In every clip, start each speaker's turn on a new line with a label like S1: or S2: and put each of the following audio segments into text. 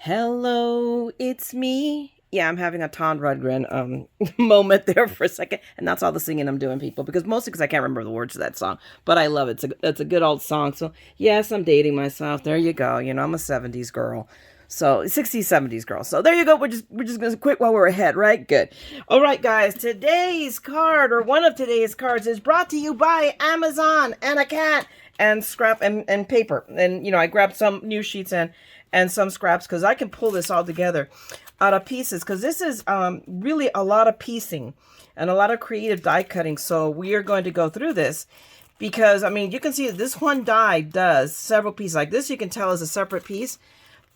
S1: Hello, it's me. Yeah, I'm having a Ton Rudgren moment there for a second, and that's all the singing I'm doing, people, because mostly because I can't remember the words to that song, but I love it. It's a good old song. So yes, I'm dating myself. There you go. You know, I'm a '70s girl, so '60s, '70s girl. So there you go. We're just gonna quit while we're ahead, right? Good. All right, guys. Today's card, or one of today's cards, is brought to you by Amazon and a cat and scrap and paper. And I grabbed some new sheets and some scraps because I can pull this all together out of pieces, because this is really a lot of piecing and a lot of creative die cutting. So we are going to go through this because, I mean, you can see this one die does several pieces. Like this, you can tell is a separate piece.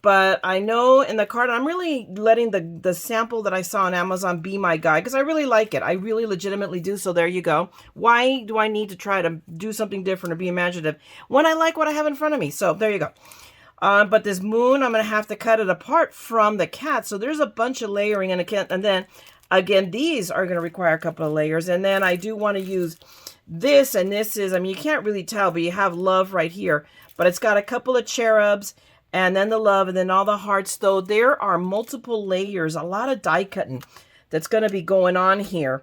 S1: But I know in the card, I'm really letting the sample that I saw on Amazon be my guide because I really like it. I really legitimately do. So there you go. Why do I need to try to do something different or be imaginative when I like what I have in front of me? So there you go. But this moon, I'm going to have to cut it apart from the cat. So there's a bunch of layering, and then again, these are going to require a couple of layers. And then I do want to use this, and this is, I mean, you can't really tell, but you have love right here. But it's got a couple of cherubs, and then the love, and then all the hearts. Though there are multiple layers, a lot of die cutting that's going to be going on here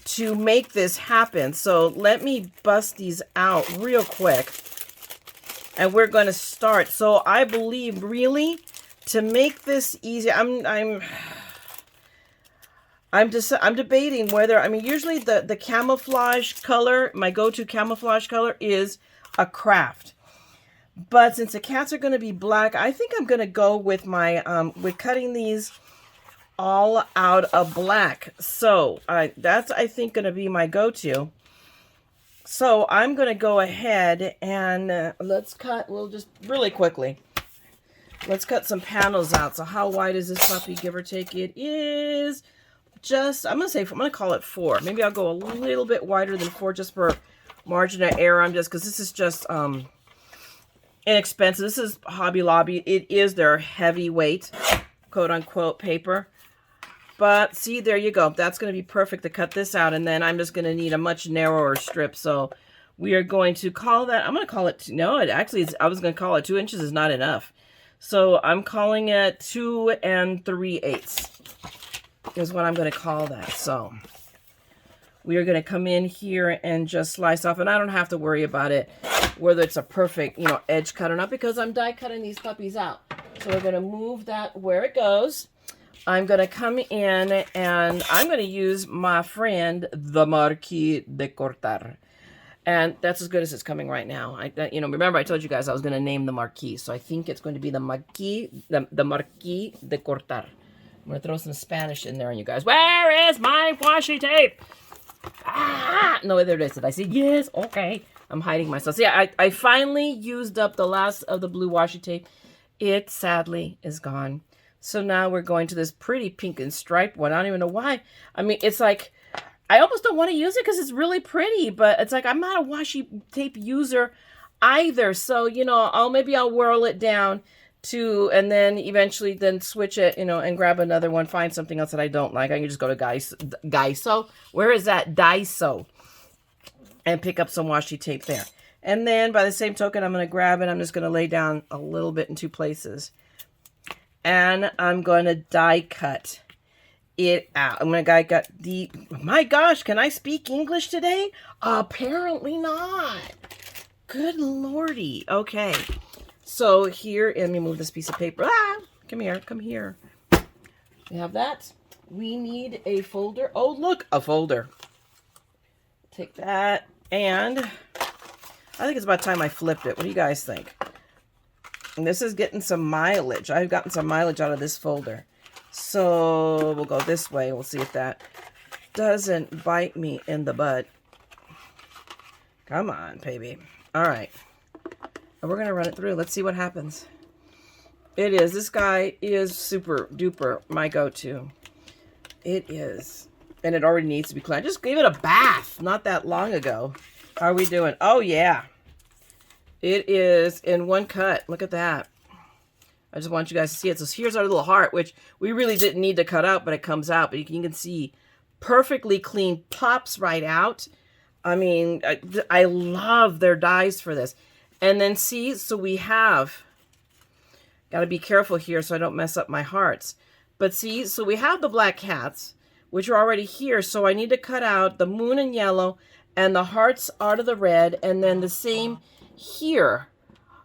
S1: to make this happen. So let me bust these out real quick. And we're going to start. So I believe really to make this easy, I'm debating whether, I mean, usually the camouflage color, my go-to camouflage color is a craft. But since the cats are going to be black, I think I'm going to go with my, with cutting these all out of black. So that's, I think, going to be my go-to. So I'm going to go ahead and let's cut, we'll just really quickly, let's cut some panels out. So how wide is this puppy, give or take? It is just, I'm going to call it 4. Maybe I'll go a little bit wider than 4 just for margin of error. Because this is just inexpensive. This is Hobby Lobby. It is their heavyweight, quote unquote, paper. But see, there you go. That's going to be perfect to cut this out. And then I'm just going to need a much narrower strip. So we are going to call that, I'm going to call it, no, it actually is, I was going to call it 2 inches is not enough. So I'm calling it 2 3/8 is what I'm going to call that. So we are going to come in here and just slice off. And I don't have to worry about it, whether it's a perfect, edge cut or not, because I'm die cutting these puppies out. So we're going to move that where it goes. I'm going to come in and I'm going to use my friend, the Marquis de Cortar. And that's as good as it's coming right now. Remember I told you guys I was going to name the Marquis. So I think it's going to be the Marquis de Cortar. I'm going to throw some Spanish in there on you guys. Where is my washi tape? Ah! No, there it is. Did I see? Yes. Okay. I'm hiding myself. So yeah, I finally used up the last of the blue washi tape. It sadly is gone. So now we're going to this pretty pink and striped one. I don't even know why. I mean, it's like, I almost don't want to use it because it's really pretty, but it's like, I'm not a washi tape user either. So, maybe I'll whirl it down to, and then eventually then switch it, and grab another one, find something else that I don't like. I can just go to Daiso. Where is that? Daiso. And pick up some washi tape there. And then by the same token, I'm going to grab it. I'm just going to lay down a little bit in 2 places. And I'm going to die cut it out. I'm going to die cut the... My gosh, can I speak English today? Apparently not. Good lordy. Okay. So here, let me move this piece of paper. Ah, come here, come here. We have that. We need a folder. Oh, look, a folder. Take that. And I think it's about time I flipped it. What do you guys think? And this is getting some mileage. I've gotten some mileage out of this folder. So we'll go this way. We'll see if that doesn't bite me in the butt. Come on, baby. All right. And we're going to run it through. Let's see what happens. It is. This guy is super duper my go-to. It is. And it already needs to be cleaned. I just gave it a bath not that long ago. How are we doing? Oh, yeah. It is in one cut. Look at that. I just want you guys to see it. So here's our little heart, which we really didn't need to cut out, but it comes out. But you can see perfectly clean, pops right out. I mean, I love their dies for this. And then see, so we have Got to be careful here so I don't mess up my hearts. But see, so we have the black cats, which are already here. So I need to cut out the moon in yellow and the hearts out of the red. And then the same here.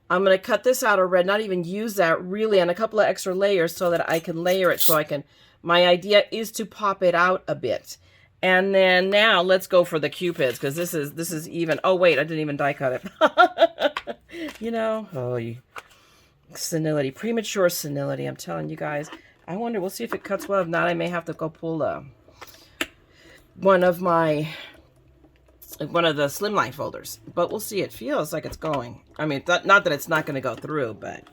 S1: I'm going to cut this out of red, not even use that really, and a couple of extra layers so that I can layer it so I can, my idea is to pop it out a bit. And then now let's go for the Cupids, because this is even, oh wait, I didn't even die cut it. You know, oh, senility, premature senility, I'm telling you guys. I wonder, we'll see if it cuts well. If not, I may have to go pull one of the slimline folders, but we'll see. It feels like it's going. I mean, not that it's not going to go through, but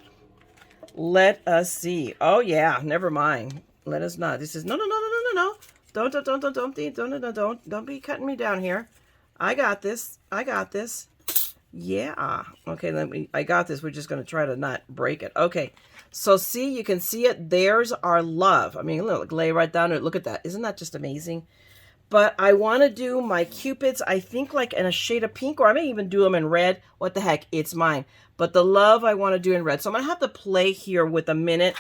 S1: let us see. Oh yeah, never mind. Let us not. This is no. Don't be cutting me down here. I got this. Yeah. Okay, I got this. We're just going to try to not break it. Okay. So see, you can see it. There's our love. I mean, look, lay right down it. Look at that. Isn't that just amazing? But I want to do my Cupids, I think, like in a shade of pink, or I may even do them in red. What the heck? It's mine. But the love I want to do in red. So I'm going to have to play here with a minute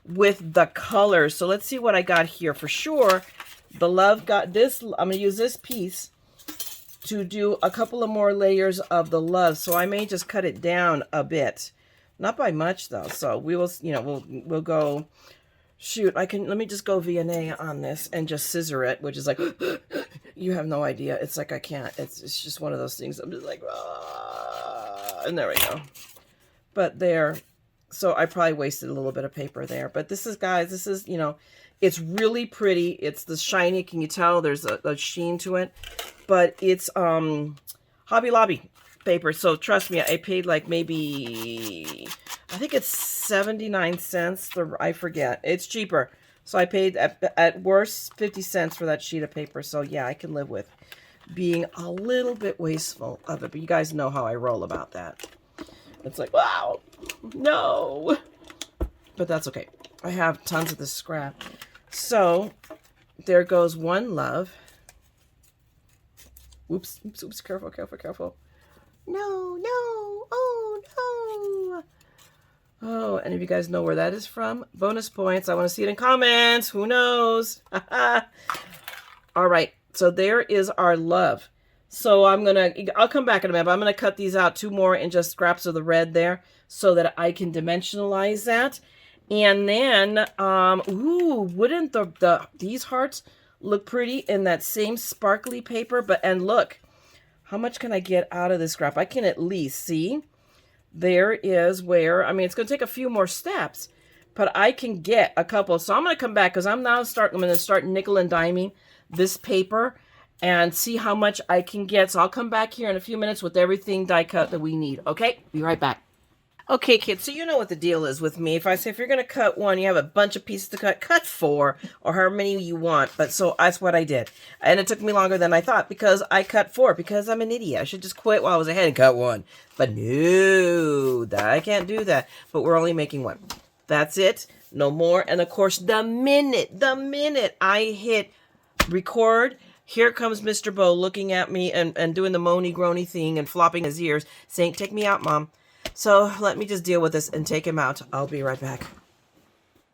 S1: with the colors. So let's see what I got here. For sure, the love got this. I'm going to use this piece to do a couple of more layers of the love. So I may just cut it down a bit. Not by much, though. So we will, you know, we'll go... Shoot, let me just go V&A on this and just scissor it, which is like, you have no idea. It's like I can't. It's just one of those things. I'm just like, ah, and there we go. But there, so I probably wasted a little bit of paper there. But this is, guys, this is, you know, it's really pretty. It's the shiny, can you tell? There's a sheen to it. But it's Hobby Lobby paper. So trust me, I paid like maybe... I think it's 79 cents. I forget. It's cheaper. So I paid at worst 50 cents for that sheet of paper. So yeah, I can live with being a little bit wasteful of it. But you guys know how I roll about that. It's like, wow, no. But that's okay. I have tons of this scrap. So there goes one love. Oops, oops, oops. Careful, careful, careful. No, no. Oh, no. Oh, and if you guys know where that is from, bonus points. I want to see it in comments. Who knows? All right. So there is our love. So I'll come back in a minute, but I'm going to cut these out, 2 more, and just scraps of the red there so that I can dimensionalize that. And then, ooh, wouldn't these hearts look pretty in that same sparkly paper? And look, how much can I get out of this scrap? I can at least see. There is where, I mean, it's going to take a few more steps, but I can get a couple. So I'm going to come back because I'm going to start nickel and diming this paper and see how much I can get. So I'll come back here in a few minutes with everything die cut that we need. Okay, be right back. Okay, kids, so you know what the deal is with me. If I say if you're going to cut one, you have a bunch of pieces to cut 4 or however many you want. But so that's what I did. And it took me longer than I thought because I cut 4 because I'm an idiot. I should just quit while I was ahead and cut 1. But no, I can't do that. But we're only making 1. That's it. No more. And of course, the minute I hit record, here comes Mr. Bo looking at me and doing the moany groany thing and flopping his ears saying, "Take me out, Mom." So let me just deal with this and take him out. I'll be right back.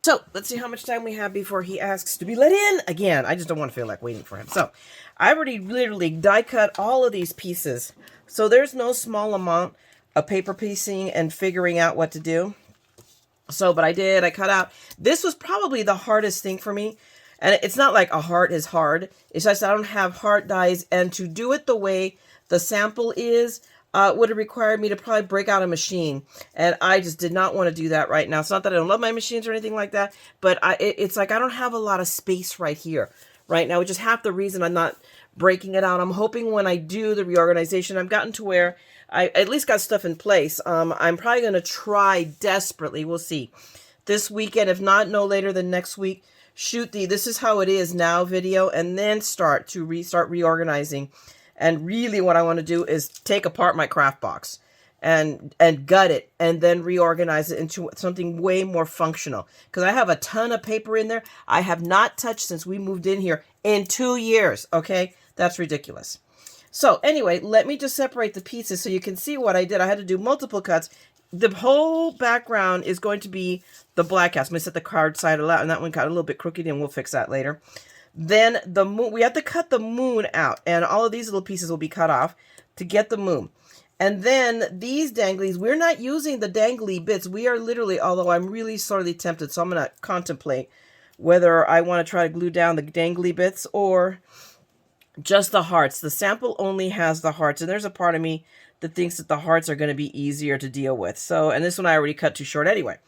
S1: So let's see how much time we have before he asks to be let in again. I just don't want to feel like waiting for him. So I've already literally die cut all of these pieces. So there's no small amount of paper piecing and figuring out what to do. So, but I cut out. This was probably the hardest thing for me. And it's not like a heart is hard. It's just I don't have heart dies. And to do it the way the sample is, would have required me to probably break out a machine. And I just did not want to do that right now. It's not that I don't love my machines or anything like that, but it's like I don't have a lot of space right here, right now, which is half the reason I'm not breaking it out. I'm hoping when I do the reorganization, I've gotten to where I at least got stuff in place. I'm probably going to try desperately. We'll see. This weekend, if not, no later than next week, shoot the "This is how it is now" video and then start reorganizing. And really what I want to do is take apart my craft box and gut it and then reorganize it into something way more functional. Because I have a ton of paper in there I have not touched since we moved in here in 2 years. Okay, that's ridiculous. So anyway, let me just separate the pieces so you can see what I did. I had to do multiple cuts. the whole background is going to be the black house. I'm going to set the card side out, and that one got a little bit crooked, and we'll fix that later. Then the moon, we have to cut the moon out, and all of these little pieces will be cut off to get the moon. And then these danglies, we're not using the dangly bits. We are literally, although I'm really sorely tempted, so I'm going to contemplate whether I want to try to glue down the dangly bits or just the hearts. The sample only has the hearts, and there's a part of me that thinks that the hearts are going to be easier to deal with. So, and this one I already cut too short anyway.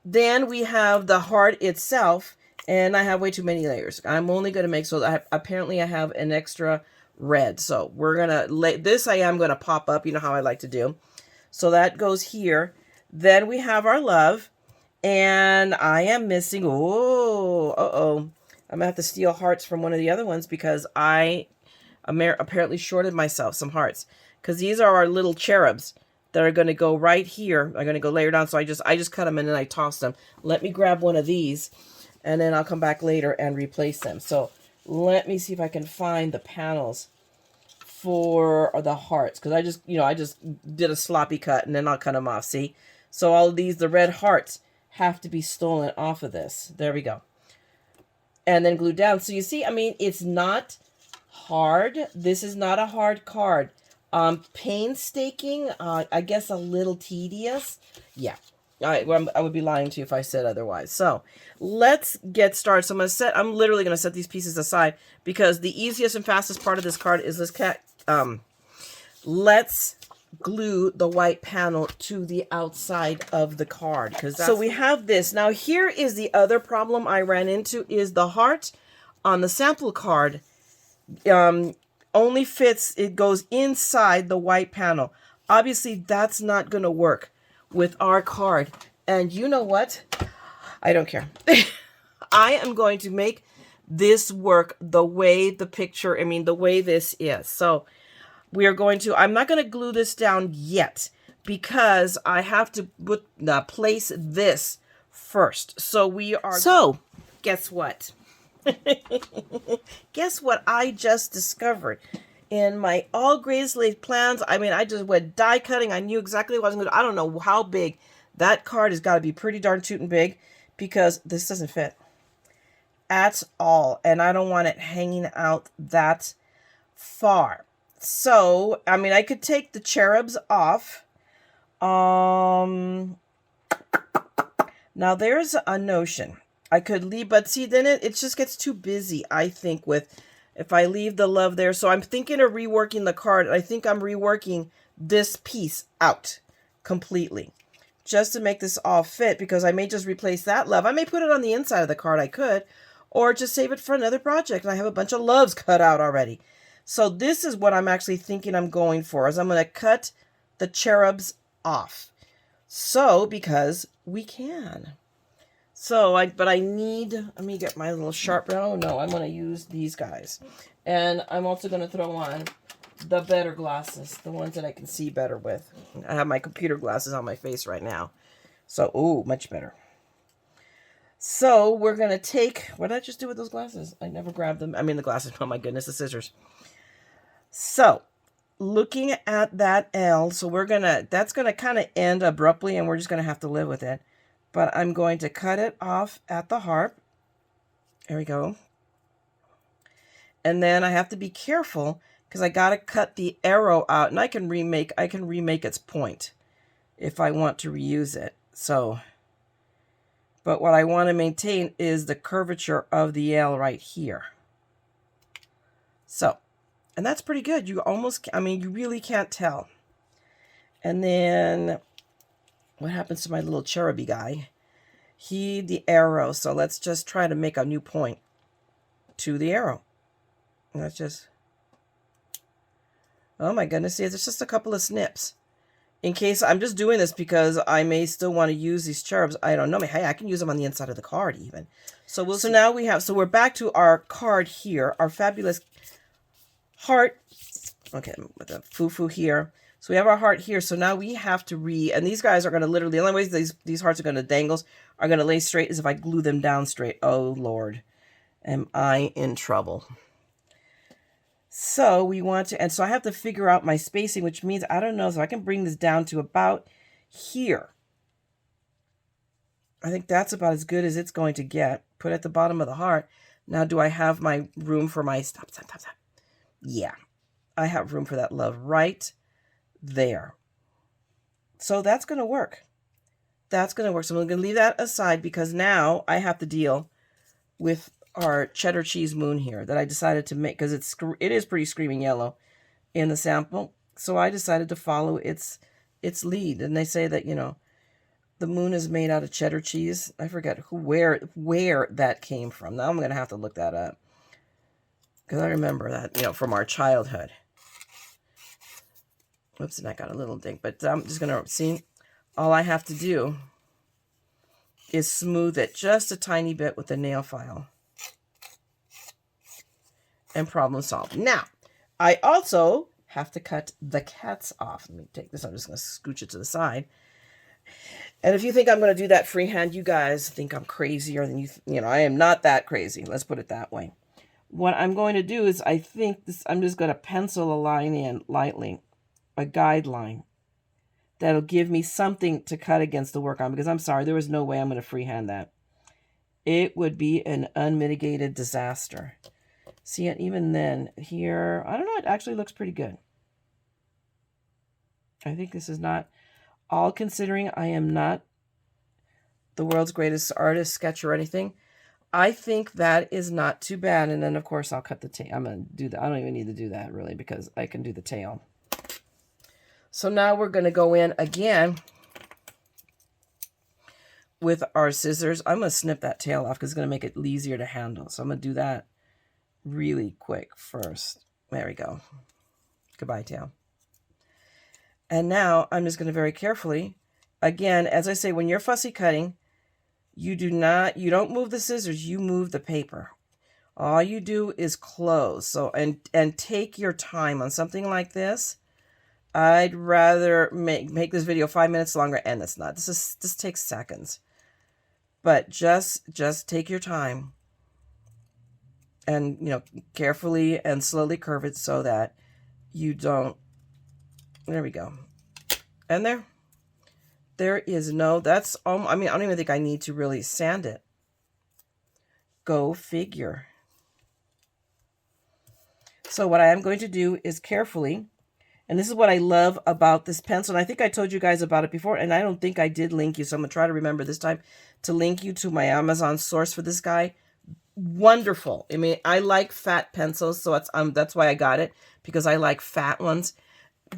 S1: Then we have the heart itself, and I have way too many layers. I'm only going to make, so apparently I have an extra red. So we're going to lay this, I am going to pop up, you know how I like to do. So that goes here. Then we have our love, and I am missing, I'm going to have to steal hearts from one of the other ones because I apparently shorted myself some hearts. Because these are our little cherubs that are going to go right here. I'm going to go layer down. So I just cut them and then I tossed them. Let me grab one of these and then I'll come back later and replace them. So let me see if I can find the panels for the hearts. Because I just did a sloppy cut and then I'll cut them off. See? So all of these, the red hearts have to be stolen off of this. There we go. And then glued down. So you see, I mean, it's not hard. This is not a hard card. Painstaking, I guess a little tedious. Yeah, I would be lying to you if I said otherwise. So let's get started. So I'm literally going to set these pieces aside because the easiest and fastest part of this card is this cat. Let's glue the white panel to the outside of the card. So we have this. Now here is the other problem I ran into is the heart on the sample card. Only fits, it goes inside the white panel. Obviously, that's not going to work with our card. And you know what? I don't care. I am going to make this work the way the way this is. So we are going to, I'm not going to glue this down yet because I have to place this first. So guess what? Guess what I just discovered in my all greatest laid plans. I mean, I just went die cutting. I knew exactly what I was going to do. I don't know how big that card has got to be, pretty darn tootin' big, because this doesn't fit at all. And I don't want it hanging out that far. So, I mean, I could take the cherubs off. Now there's a notion. I could leave, but see, then it just gets too busy, I think, if I leave the love there. So I'm thinking of reworking the card. I think I'm reworking this piece out completely just to make this all fit, because I may just replace that love. I may put it on the inside of the card. I could, or just save it for another project. And I have a bunch of loves cut out already. So this is what I'm actually thinking I'm going for, is I'm going to cut the cherubs off. So, because we can. So, let me get my little sharpener. Oh no, I'm going to use these guys. And I'm also going to throw on the better glasses, the ones that I can see better with. I have my computer glasses on my face right now. So, ooh, much better. So, we're going to take, what did I just do with those glasses? I never grabbed them. I mean, the glasses, oh my goodness, the scissors. So, looking at that L, so that's going to kind of end abruptly, and we're just going to have to live with it. But I'm going to cut it off at the harp. There we go. And then I have to be careful because I got to cut the arrow out, and I can remake its point if I want to reuse it. So, but what I want to maintain is the curvature of the L right here. So, and that's pretty good. You really can't tell. And then what happens to my little cheruby guy? The arrow. So let's just try to make a new point to the arrow. And let's just, oh my goodness, it's just a couple of snips. In case, I'm just doing this because I may still want to use these cherubs. I don't know. Hey, I can use them on the inside of the card even. So now we're back to our card here, our fabulous heart. Okay, with the foo-foo here. So we have our heart here. So now we have to and these guys are going to literally, the only way these hearts are going to dangle, are going to lay straight is if I glue them down straight. Oh, Lord. Am I in trouble? So we want to, and so I have to figure out my spacing, which means, I don't know, so I can bring this down to about here. I think that's about as good as it's going to get. Put at the bottom of the heart. Now, do I have my room for my... Stop. Yeah, I have room for that love right there. So that's going to work. That's going to work. So I'm going to leave that aside because now I have to deal with our cheddar cheese moon here that I decided to make because it is pretty screaming yellow in the sample. So I decided to follow its lead. And they say that, you know, the moon is made out of cheddar cheese. I forget where that came from. Now I'm going to have to look that up because I remember that, you know, from our childhood. Oops, and I got a little ding. But I'm just going to see. All I have to do is smooth it just a tiny bit with the nail file. And problem solved. Now, I also have to cut the cats off. Let me take this. I'm just going to scooch it to the side. And if you think I'm going to do that freehand, you guys think I'm crazier than you. You know, I am not that crazy. Let's put it that way. What I'm going to do is I'm just going to pencil a line in lightly, a guideline. That'll give me something to cut against the work on, because I'm sorry, there was no way I'm going to freehand that. It would be an unmitigated disaster. See it even then here. I don't know. It actually looks pretty good. I think this is not, all considering I am not the world's greatest artist, sketch, or anything. I think that is not too bad. And then, of course, I'll cut the tail. I'm going to do that. I don't even need to do that, really, because I can do the tail. So now we're going to go in again with our scissors. I'm going to snip that tail off because it's going to make it easier to handle. So I'm going to do that really quick first. There we go. Goodbye, tail. And now I'm just going to very carefully, again, as I say, when you're fussy cutting, you don't move the scissors, you move the paper. All you do is close. So, and take your time on something like this. I'd rather make this video 5 minutes longer, and it's not. This takes seconds. But just take your time and, you know, carefully and slowly curve it so that you don't. There we go. And there is no, that's, I mean, I don't even think I need to really sand it. Go figure. So what I am going to do is carefully, and this is what I love about this pencil. And I think I told you guys about it before, and I don't think I did link you. So I'm going to try to remember this time to link you to my Amazon source for this guy. Wonderful. I mean, I like fat pencils, so that's why I got it, because I like fat ones.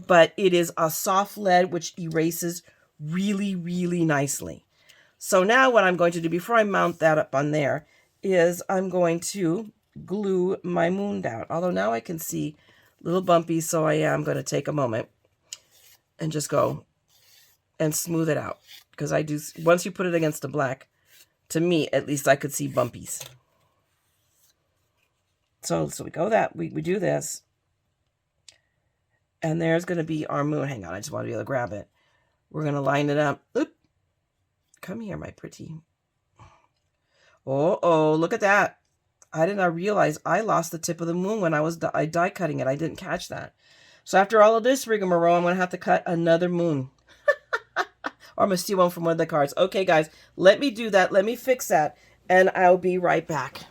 S1: But it is a soft lead, which erases really, really nicely. So now what I'm going to do before I mount that up on there is I'm going to glue my moon down. Although now I can see little bumpy, so I am going to take a moment and just go and smooth it out. Because I do, once you put it against the black, to me, at least I could see bumpies. So we go we do this. And there's going to be our moon. Hang on, I just want to be able to grab it. We're going to line it up. Oop. Come here, my pretty. Oh, look at that. I did not realize I lost the tip of the moon when I die cutting it. I didn't catch that. So after all of this rigmarole, I'm going to have to cut another moon. Or I'm going to steal one from one of the cards. Okay, guys, let me do that. Let me fix that. And I'll be right back.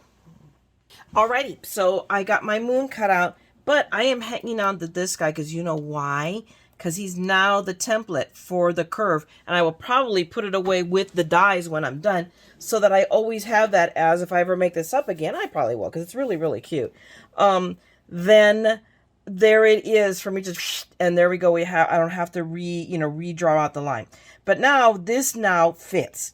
S1: Alrighty, so I got my moon cut out. But I am hanging on to this guy because you know why? Because he's now the template for the curve. And I will probably put it away with the dies when I'm done so that I always have that as if I ever make this up again. I probably will because it's really, really cute. Then there it is for me to, and there we go. I don't have to redraw out the line. But now this now fits.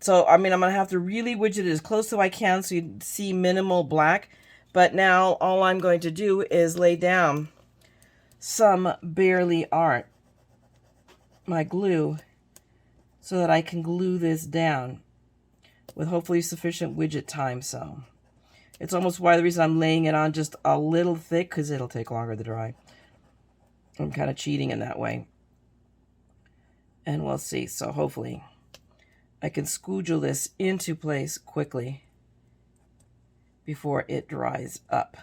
S1: So, I mean, I'm going to have to really widget it as close as I can so you see minimal black. But now all I'm going to do is lay down some Barely Art, my glue, so that I can glue this down with hopefully sufficient widget time. So it's almost why the reason I'm laying it on just a little thick, because it'll take longer to dry. I'm kind of cheating in that way. And we'll see. So hopefully I can squoogle this into place quickly before it dries up.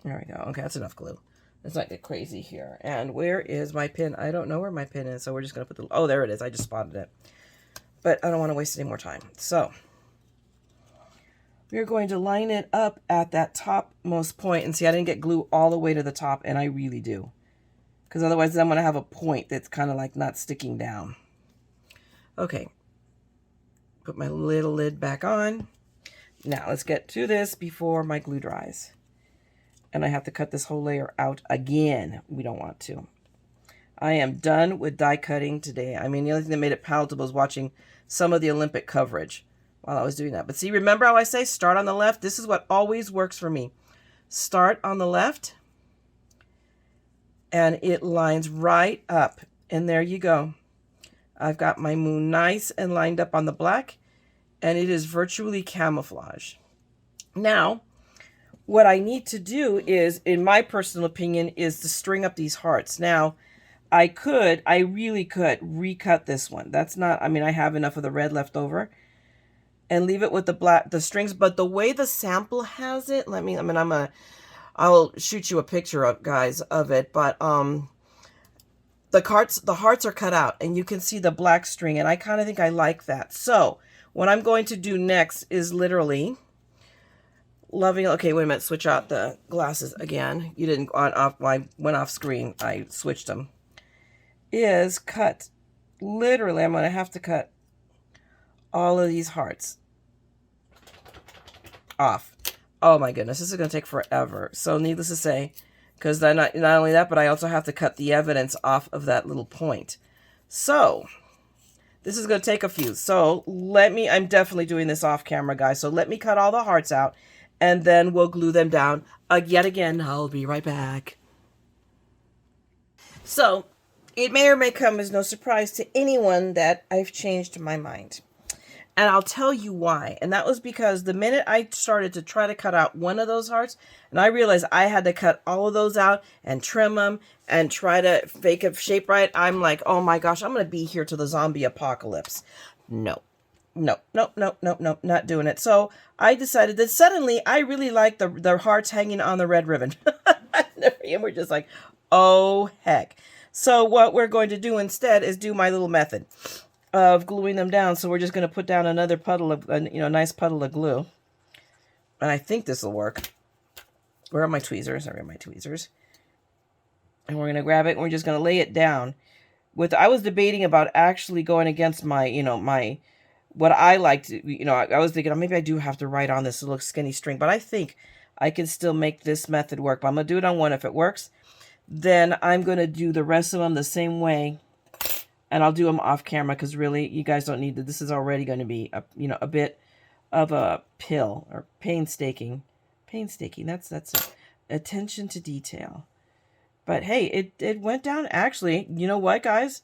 S1: There we go. Okay, that's enough glue. Let's not get crazy here. And where is my pin? I don't know where my pin is, so we're just going to put the... Oh, there it is. I just spotted it. But I don't want to waste any more time. So we're going to line it up at that topmost point. And see, I didn't get glue all the way to the top, and I really do. Because otherwise I'm going to have a point that's kind of like not sticking down. Okay. Put my little lid back on. Now let's get to this before my glue dries. And I have to cut this whole layer out again. We don't want to. I am done with die cutting today. I mean, the only thing that made it palatable was watching some of the Olympic coverage while I was doing that. But see, remember how I say start on the left? This is what always works for me. Start on the left. And it lines right up. And there you go. I've got my moon nice and lined up on the black. And it is virtually camouflage. Now, what I need to do is, in my personal opinion, is to string up these hearts. Now, I really could recut this one. That's not, I mean, I have enough of the red left over. And leave it with the strings. But the way the sample has it, I'll shoot you a picture of, guys, of it. But the hearts are cut out. And you can see the black string. And I kind of think I like that. So, what I'm going to do next is literally... Okay, wait a minute, switch out the glasses again. You didn't off. I went off screen. I switched them. Is cut. Literally, I'm going to have to cut all of these hearts off. Oh my goodness, this is going to take forever. So needless to say, because not only that, but I also have to cut the evidence off of that little point. So this is going to take a few. So I'm definitely doing this off camera, guys. So let me cut all the hearts out. And then we'll glue them down yet again. I'll be right back. So, it may or may come as no surprise to anyone that I've changed my mind. And I'll tell you why. And that was because the minute I started to try to cut out one of those hearts, and I realized I had to cut all of those out and trim them and try to make it shape right, I'm like, oh my gosh, I'm going to be here till the zombie apocalypse. No, not doing it. So I decided that suddenly I really like the hearts hanging on the red ribbon. And we're just like, oh heck. So what we're going to do instead is do my little method of gluing them down. So we're just going to put down another puddle of, nice puddle of glue. And I think this will work. Where are my tweezers? There are my tweezers. And we're going to grab it and we're just going to lay it down. I was debating about actually going against my, what I like to, I was thinking, maybe I do have to write on this little skinny string, but I think I can still make this method work. But I'm going to do it on one. If it works, then I'm going to do the rest of them the same way. And I'll do them off camera because really, you guys don't need to. This is already going to be, a bit of a pill or painstaking. That's it. Attention to detail. But hey, it went down. Actually, you know what, guys?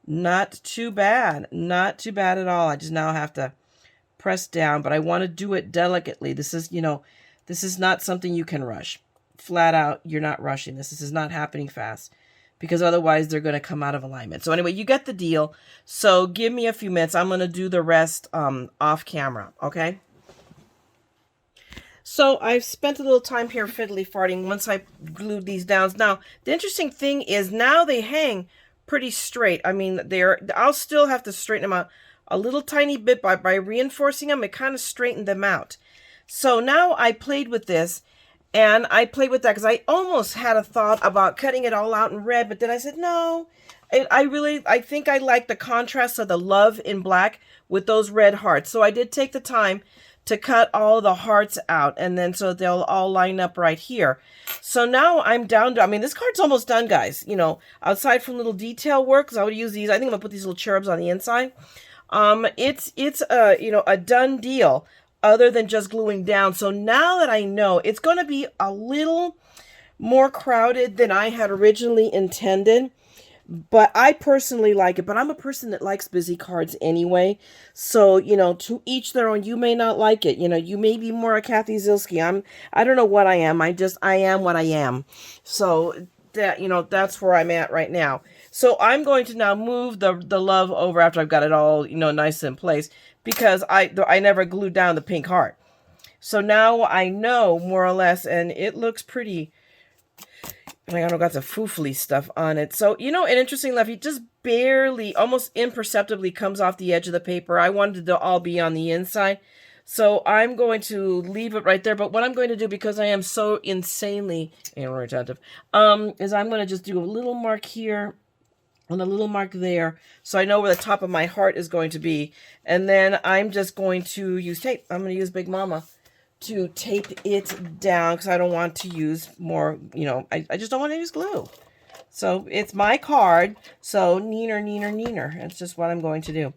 S1: Not too bad. Not too bad at all. I just now have to press down, but I want to do it delicately. This is, this is not something you can rush. Flat out, you're not rushing this. This is not happening fast because otherwise they're going to come out of alignment. So anyway, you get the deal. So give me a few minutes. I'm going to do the rest off camera, okay? So I've spent a little time here fiddly farting once I glued these down. Now, the interesting thing is now they hang pretty straight. I mean, I'll still have to straighten them out a little tiny bit by reinforcing them. It kind of straightened them out. So now I played with this and I played with that because I almost had a thought about cutting it all out in red, but then I said, no, I think I like the contrast of the love in black with those red hearts. So I did take the time to cut all the hearts out, and then so they'll all line up right here. So now I'm down to, this card's almost done, guys. Outside from little detail work, because I would use these, I think I'm gonna put these little cherubs on the inside. It's a done deal, other than just gluing down. So now that I know, it's gonna be a little more crowded than I had originally intended. But I personally like it. But I'm a person that likes busy cards anyway. So, to each their own. You may not like it. You may be more a Kathy Zilski. I don't know what I am. I am what I am. So, that's where I'm at right now. So, I'm going to now move the love over after I've got it all, nice in place. Because I never glued down the pink heart. So, now I know more or less. And it looks pretty... And I got the foofly stuff on it. So, you know, an interesting left, it just barely, almost imperceptibly comes off the edge of the paper. I wanted it to all be on the inside. So I'm going to leave it right there. But what I'm going to do, because I am so insanely retentive, is I'm going to just do a little mark here and a little mark there, so I know where the top of my heart is going to be. And then I'm just going to use tape. I'm going to use Big Mama to tape it down, because I don't want to use more, you know, I just don't want to use glue. So it's my card, so neener, neener, neener. That's just what I'm going to do.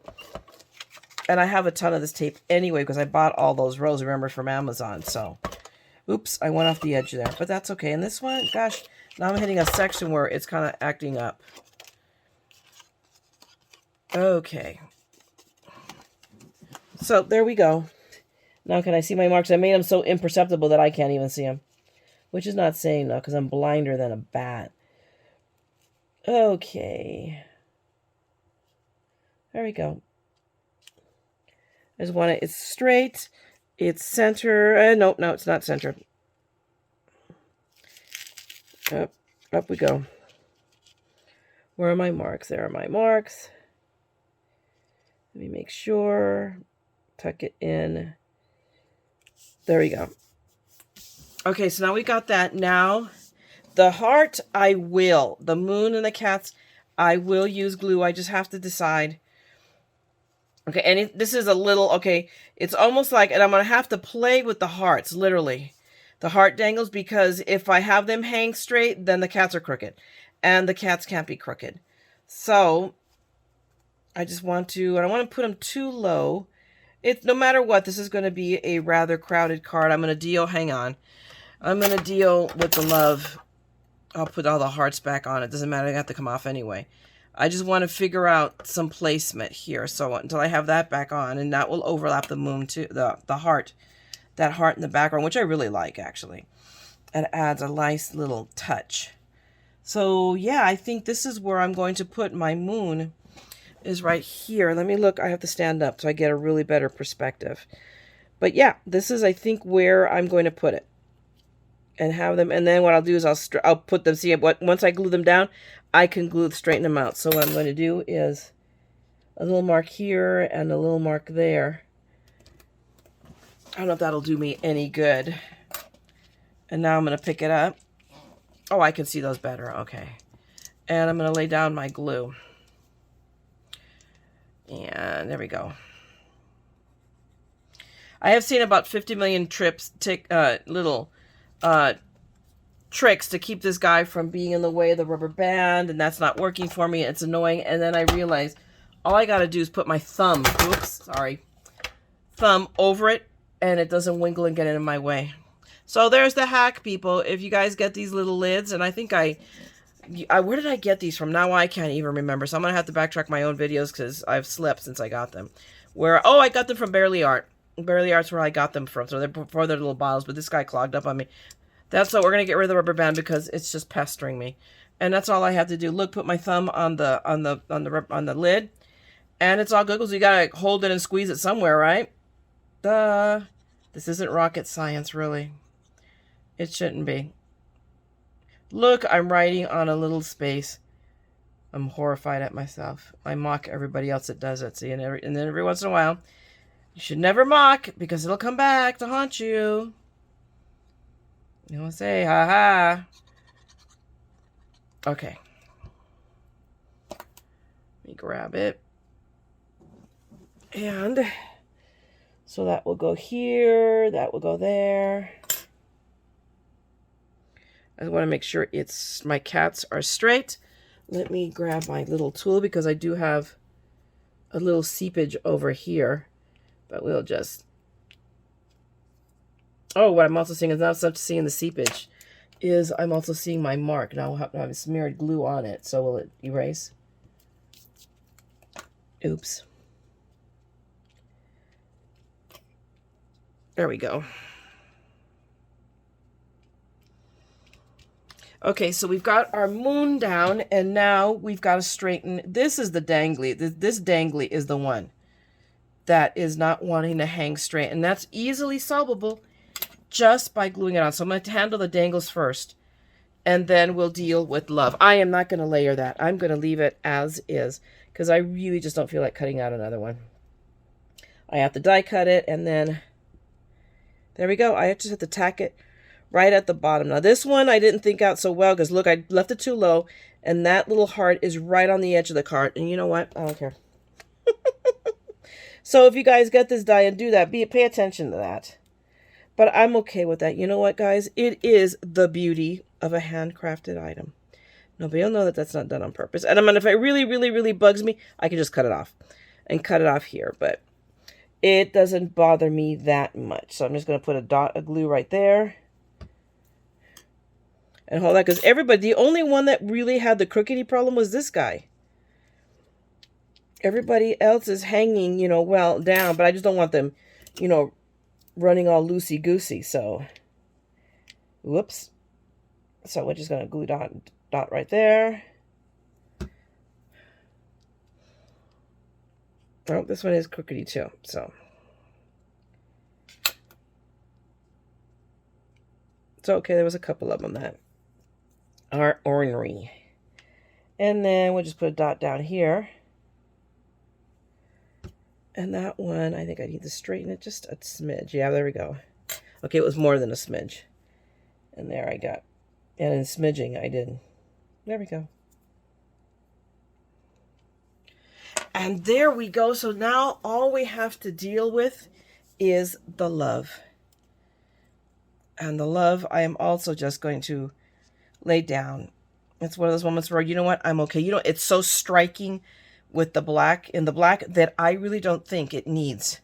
S1: And I have a ton of this tape anyway, because I bought all those rows, remember, from Amazon. So, oops, I went off the edge there, but that's okay. And this one, gosh, now I'm hitting a section where it's kind of acting up. Okay. So there we go. Now can I see my marks? I made them so imperceptible that I can't even see them. Which is not saying, though, because I'm blinder than a bat. Okay. There we go. I just want it, it's straight, it's center, no, it's not center. Up we go. Where are my marks? There are my marks. Let me make sure, tuck it in. There we go. Okay, so now we got that. Now, the heart, I will. The moon and the cats, I will use glue. I just have to decide. Okay, and this is a little, okay, it's almost like, and I'm going to have to play with the hearts, literally. The heart dangles, because if I have them hang straight, then the cats are crooked. And the cats can't be crooked. So, I just want to, I don't want to put them too low. No matter what, this is going to be a rather crowded card. I'm going to deal, hang on. I'm going to deal with the love. I'll put all the hearts back on. It doesn't matter, they have to come off anyway. I just want to figure out some placement here. So until I have that back on, and that will overlap the moon too, the heart. That heart in the background, which I really like, actually. It adds a nice little touch. So yeah, I think this is where I'm going to put my moon, is right here. Let me look. I have to stand up so I get a really better perspective. But yeah, this is, I think, where I'm going to put it. And have them, and then what I'll do is I'll put them, see what, once I glue them down, I can straighten them out. So what I'm going to do is a little mark here and a little mark there. I don't know if that'll do me any good. And now I'm going to pick it up. Oh, I can see those better. Okay. And I'm going to lay down my glue. And there we go. I have seen about 50 million little tricks to keep this guy from being in the way of the rubber band, and that's not working for me. It's annoying. And then I realized all I got to do is put my thumb, thumb over it, and it doesn't winkle and get in my way. So there's the hack, people. If you guys get these little lids, and I think where did I get these from? Now I can't even remember. So I'm going to have to backtrack my own videos, because I've slept since I got them. I got them from Barely Art. Barely Art's where I got them from. So they're for their little bottles, but this guy clogged up on me. That's what we're going to get rid of the rubber band, because it's just pestering me. And that's all I have to do. Look, put my thumb on the lid, and it's all good, because you got to hold it and squeeze it somewhere, right? Duh. This isn't rocket science, really. It shouldn't be. Look, I'm writing on a little space. I'm horrified at myself. I mock everybody else that does it. See, and then every once in a while, you should never mock, because it'll come back to haunt you. You don't say, ha-ha. Okay. Let me grab it. And so that will go here. That will go there. I want to make sure my cats are straight. Let me grab my little tool, because I do have a little seepage over here. But we'll just... Oh, what I'm also seeing is not so much seeing the seepage, is I'm also seeing my mark. Now I'll have smeared glue on it. So will it erase? Oops. There we go. Okay, so we've got our moon down, and now we've got to straighten. This is the dangly. This dangly is the one that is not wanting to hang straight, and that's easily solvable just by gluing it on. So I'm going to handle the dangles first, and then we'll deal with love. I am not going to layer that. I'm going to leave it as is because I really just don't feel like cutting out another one. I have to die cut it, and then there we go. I just have to tack it right at the bottom. Now this one I didn't think out so well because look, I left it too low, and that little heart is right on the edge of the card. And you know what? I don't care. So if you guys get this die and do that, pay attention to that. But I'm okay with that. You know what, guys? It is the beauty of a handcrafted item. Nobody will know that that's not done on purpose. And I mean, if it really, really, really bugs me, I can just cut it off. And cut it off here. But it doesn't bother me that much. So I'm just going to put a dot of glue right there. And hold that. Because everybody, the only one that really had the crookedy problem was this guy. Everybody else is hanging, you know, well down. But I just don't want them, you know, running all loosey-goosey. So, whoops. So we're just going to glue dot right there. Oh, this one is crookedy too. So, it's okay. There was a couple of them that are ornery. And then we'll just put a dot down here. And that one, I think I need to straighten it just a smidge. Yeah, there we go. Okay, it was more than a smidge. And there I got. And in smidging, I did. There we go. And there we go. So now all we have to deal with is the love. And the love, I am also just going to lay down. It's one of those moments where, you know what, I'm okay. You know, it's so striking with the black, in the black, that I really don't think it needs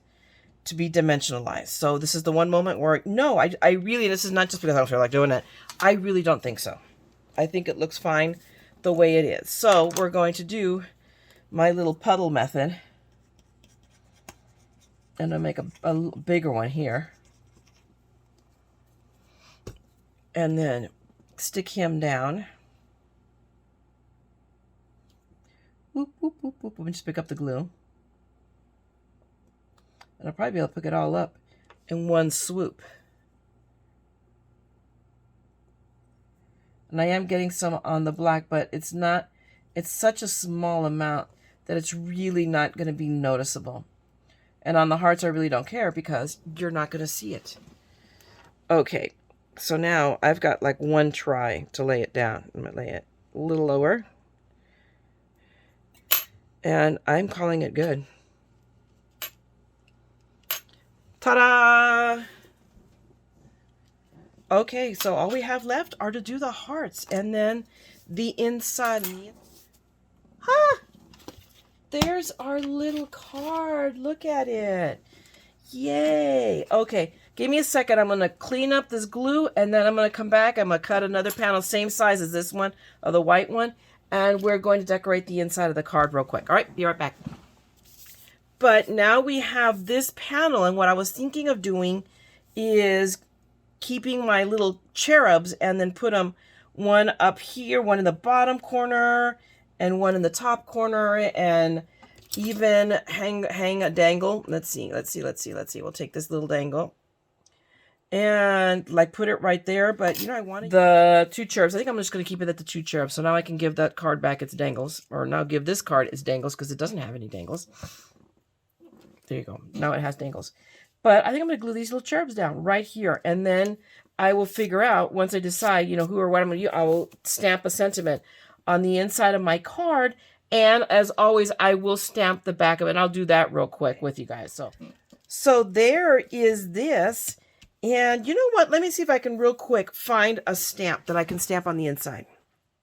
S1: to be dimensionalized. So this is the one moment where, no, I really, this is not just because I don't feel like doing it. I really don't think so. I think it looks fine the way it is. So we're going to do my little puddle method. And I'll make a bigger one here. And then stick him down. Whoop, whoop, whoop, whoop. And just pick up the glue. And I'll probably be able to pick it all up in one swoop. And I am getting some on the black, but it's not, it's such a small amount that it's really not going to be noticeable. And on the hearts, I really don't care because you're not going to see it. Okay, so now I've got like one try to lay it down. I'm going to lay it a little lower. And I'm calling it good. Ta-da! Okay, so all we have left are to do the hearts. And then the inside. Huh! There's our little card. Look at it. Yay! Okay, give me a second. I'm going to clean up this glue. And then I'm going to come back. I'm going to cut another panel, same size as this one, or the white one. And we're going to decorate the inside of the card real quick. All right, be right back. But now we have this panel, and what I was thinking of doing is keeping my little cherubs and then put them one up here, one in the bottom corner, and one in the top corner, and even hang a dangle. Let's see. We'll take this little dangle. And like put it right there, but you know I wanted the two cherubs. I think I'm just going to keep it at the two cherubs. So now I can give that card back its dangles, or now give this card its dangles because it doesn't have any dangles. There you go. Now it has dangles. But I think I'm going to glue these little cherubs down right here, and then I will figure out once I decide, you know, who or what I'm going to use. I will stamp a sentiment on the inside of my card, and as always, I will stamp the back of it. And I'll do that real quick with you guys. So there is this. And you know what? Let me see if I can real quick find a stamp that I can stamp on the inside.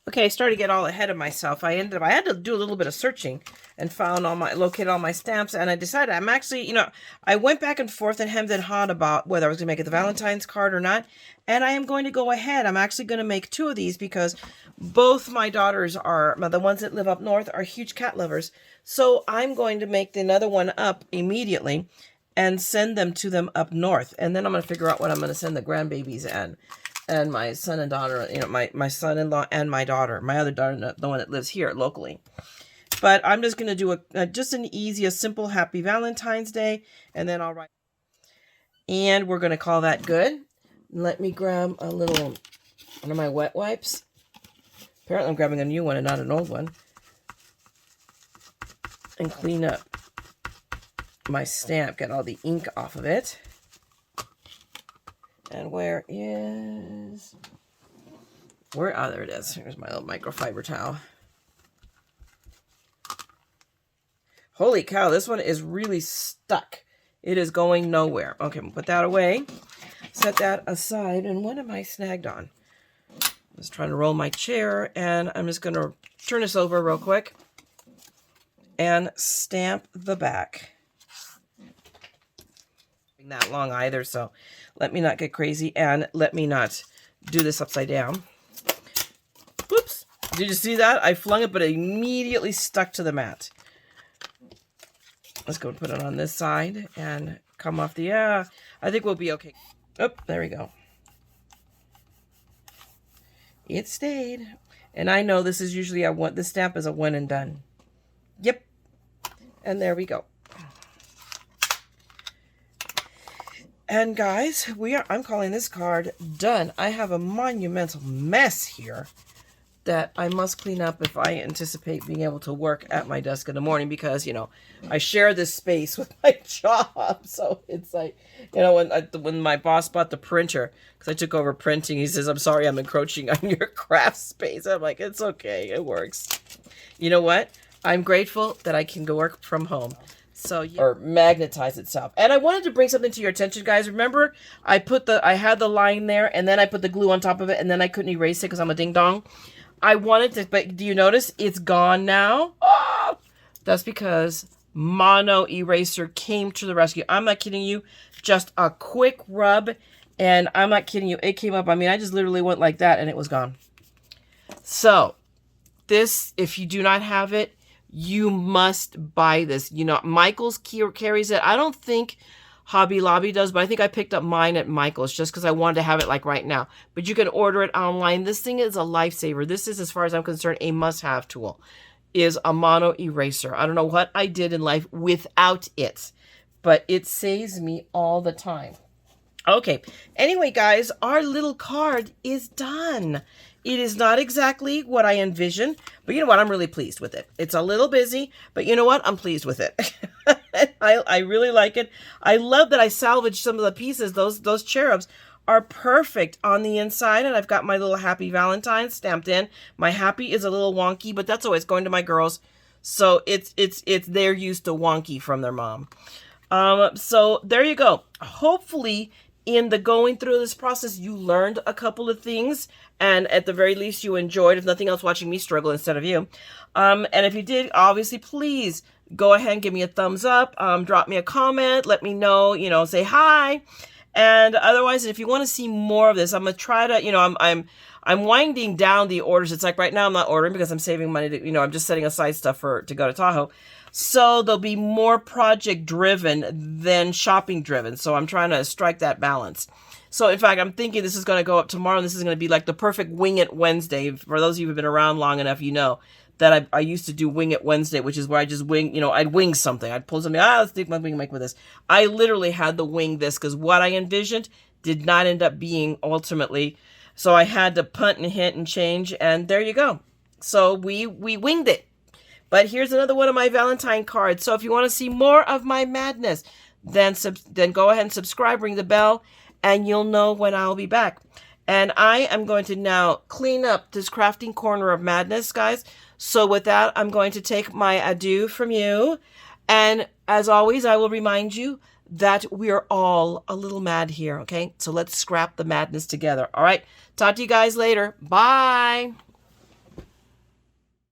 S1: Okay, I started to get all ahead of myself. I had to do a little bit of searching and located all my stamps. And I decided I'm actually, you know, I went back and forth and hemmed and hawed about whether I was going to make it the Valentine's card or not. And I am going to go ahead. I'm actually going to make two of these because both my daughters are, the ones that live up north, are huge cat lovers. So I'm going to make another one up immediately and send them to them up north. And then I'm going to figure out what I'm going to send the grandbabies and my son and daughter, you know, my son-in-law and my daughter, my other daughter, the one that lives here locally. But I'm just going to do just an easy, a simple happy Valentine's Day. And then I'll write. And we're going to call that good. Let me grab one of my wet wipes Apparently I'm grabbing a new one and not an old one. And clean up my stamp, get all the ink off of it. And where is... oh, there it is. Here's my little microfiber towel. Holy cow, this one is really stuck. It is going nowhere. Okay, I'm gonna put that away. Set that aside. And what am I snagged on? I'm just trying to roll my chair, and I'm just gonna turn this over real quick and stamp the back. Not that long either, so let me not get crazy and let me not do this upside down. Whoops! Did you see that? I flung it, but it immediately stuck to the mat. Let's go put it on this side and come off the, yeah, I think we'll be okay. Oh, there we go. It stayed. And I know this is usually this stamp is a one and done. Yep. And there we go. And guys, I'm calling this card done. I have a monumental mess here that I must clean up if I anticipate being able to work at my desk in the morning, because, you know, I share this space with my job. So it's like, you know, when my boss bought the printer, because I took over printing, he says, "I'm sorry, I'm encroaching on your craft space." I'm like, it's okay, it works. You know what? I'm grateful that I can go work from home. So, yeah. Or magnetize itself. And I wanted to bring something to your attention, guys. Remember, I had the line there, and then I put the glue on top of it, and then I couldn't erase it because I'm a ding-dong. I wanted to, but do you notice it's gone now? Oh! That's because Mono Eraser came to the rescue. I'm not kidding you. Just a quick rub, and I'm not kidding you. It came up. I mean, I just literally went like that, and it was gone. So, this, if you do not have it, you must buy this. You know, Michael's carries it. I don't think Hobby Lobby does, but I think I picked up mine at Michael's just because I wanted to have it like right now. But you can order it online. This thing is a lifesaver. This is, as far as I'm concerned, a must-have tool. Is a Mono Eraser. I don't know what I did in life without it, but it saves me all the time. Okay, anyway, guys, our little card is done. It is not exactly what I envisioned, but you know what? I'm really pleased with it. It's a little busy, but you know what? I'm pleased with it. I really like it. I love that I salvaged some of the pieces. Those cherubs are perfect on the inside, and I've got my little Happy Valentine stamped in. My Happy is a little wonky, but that's always going to my girls, so it's they're used to wonky from their mom. So there you go. Hopefully, in the going through this process, you learned a couple of things, and at the very least, you enjoyed, if nothing else, watching me struggle instead of you. And if you did, obviously, please go ahead and give me a thumbs up. Drop me a comment. Let me know. You know, say hi. And otherwise, if you want to see more of this, I'm gonna try to. You know, I'm winding down the orders. It's like right now I'm not ordering because I'm saving money. To, you know, I'm just setting aside stuff to go to Tahoe. So there'll be more project driven than shopping driven. So I'm trying to strike that balance. So in fact, I'm thinking this is going to go up tomorrow, and this is going to be like the perfect Wing It Wednesday. For those of you who've been around long enough, you know that I used to do Wing It Wednesday, which is where I just wing, you know, I'd wing something. I'd pull something, let's take my wing make with this. I literally had to wing this because what I envisioned did not end up being ultimately. So I had to punt and hit and change, and there you go. So we winged it. But here's another one of my Valentine cards. So if you want to see more of my madness, then go ahead and subscribe, ring the bell, and you'll know when I'll be back. And I am going to now clean up this crafting corner of madness, guys. So with that, I'm going to take my adieu from you. And as always, I will remind you that we are all a little mad here, okay? So let's scrap the madness together, all right? Talk to you guys later. Bye.